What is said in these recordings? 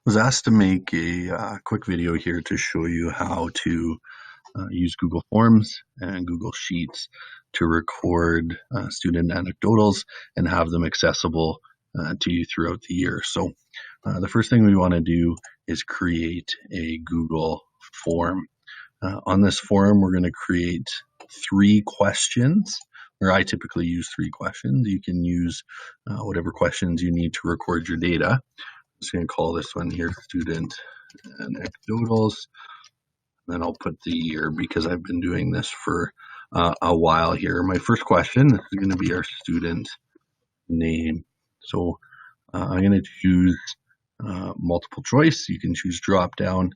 Was asked to make a quick video here to show you how to use Google Forms and Google Sheets to record student anecdotals and have them accessible to you throughout the year. So the first thing we want to do is create a Google form. On this form, we're going to create 3 questions, or I typically use 3 questions. You can use whatever questions you need to record your data. I'm just going to call this one here student anecdotals. Then I'll put the year because I've been doing this for a while here. My first question is going to be our student name. So I'm going to choose multiple choice. You can choose drop down.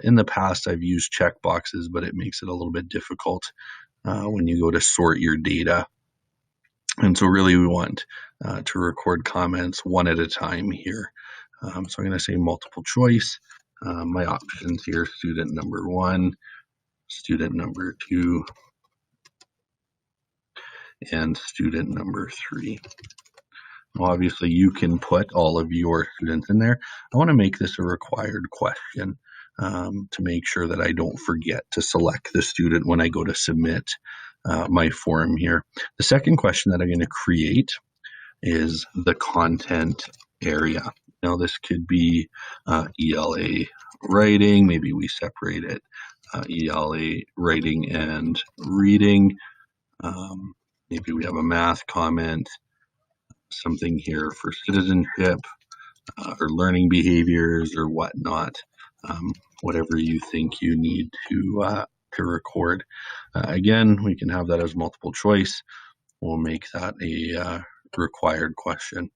In the past, I've used check boxes, but it makes it a little bit difficult when you go to sort your data. And so really we want to record comments one at a time here. So I'm going to say multiple choice. My options here, student number 1, student number 2, and student number 3. Now, obviously, you can put all of your students in there. I want to make this a required question to make sure that I don't forget to select the student when I go to submit my form here. The second question that I'm going to create is the content area. Now, this could be ELA writing. Maybe we separate it ELA writing and reading. Maybe we have a math comment, something here for citizenship or learning behaviors or whatnot, whatever you think you need to record. Again, we can have that as multiple choice. We'll make that a required question.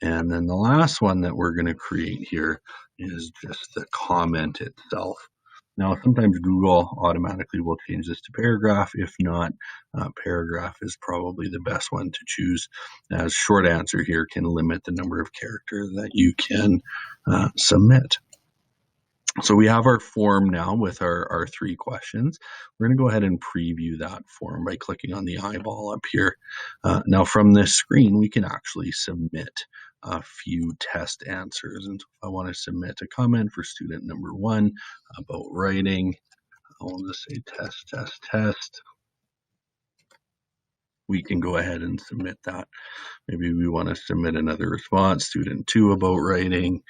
And then the last one that we're going to create here is just the comment itself. Now, sometimes Google automatically will change this to paragraph. If not, paragraph is probably the best one to choose, as short answer here can limit the number of characters that you can submit. So we have our form now with our 3 questions. We're going to go ahead and preview that form by clicking on the eyeball up here. Now from this screen, we can actually submit a few test answers. And so if I want to submit a comment for student number 1 about writing, I'll just say test, test, test. We can go ahead and submit that. Maybe we want to submit another response, student 2 about writing.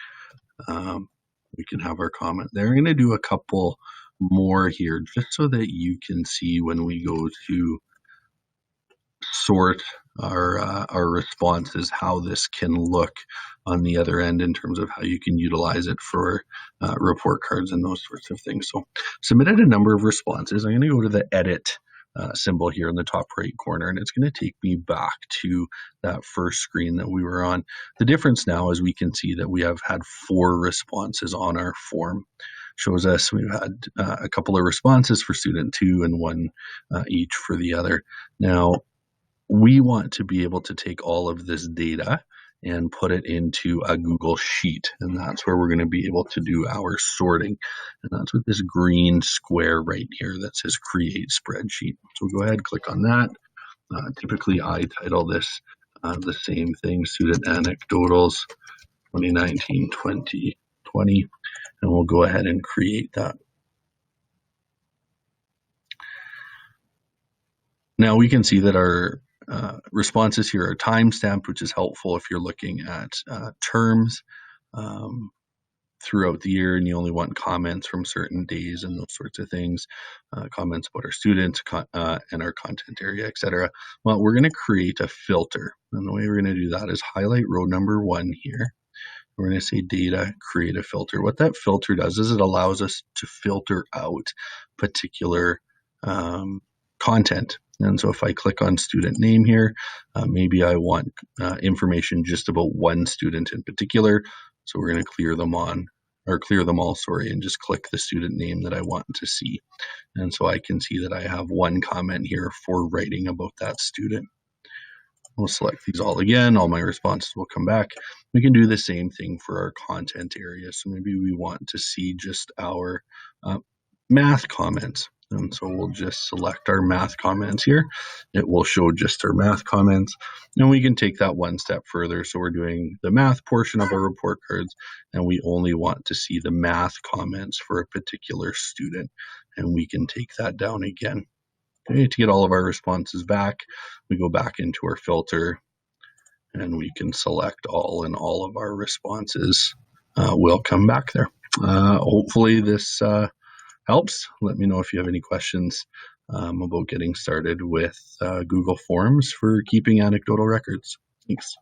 We can have our comment there. I'm going to do a couple more here just so that you can see when we go to sort our responses, how this can look on the other end in terms of how you can utilize it for report cards and those sorts of things. So submitted a number of responses. I'm going to go to the edit symbol here in the top right corner, and it's going to take me back to that first screen that we were on. The difference now is we can see that we have had 4 responses on our form. Shows us we've had a couple of responses for student 2 and 1 each for the other. Now, we want to be able to take all of this data and put it into a Google Sheet. And that's where we're going to be able to do our sorting. And that's with this green square right here that says Create Spreadsheet. So go ahead, click on that. Typically, I title this the same thing, Student Anecdotals 2019-2020. And we'll go ahead and create that. Now we can see that our responses here are time-stamped, which is helpful if you're looking at terms throughout the year and you only want comments from certain days and those sorts of things, comments about our students and our content area, etc. Well, we're going to create a filter. And the way we're going to do that is highlight row number 1 here. We're going to say data, create a filter. What that filter does is it allows us to filter out particular content. And so if I click on student name here, maybe I want information just about one student in particular. So we're going to clear them all, and just click the student name that I want to see. And so I can see that I have 1 comment here for writing about that student. We'll select these all again. All my responses will come back. We can do the same thing for our content area. So maybe we want to see just our math comments. And so we'll just select our math comments here. It will show just our math comments, and we can take that one step further. So we're doing the math portion of our report cards, and we only want to see the math comments for a particular student, and we can take that down again. Okay, to get all of our responses back, we go back into our filter, and we can select all, and all of our responses will come back there. Hopefully this helps. Let me know if you have any questions about getting started with Google Forms for keeping anecdotal records. Thanks.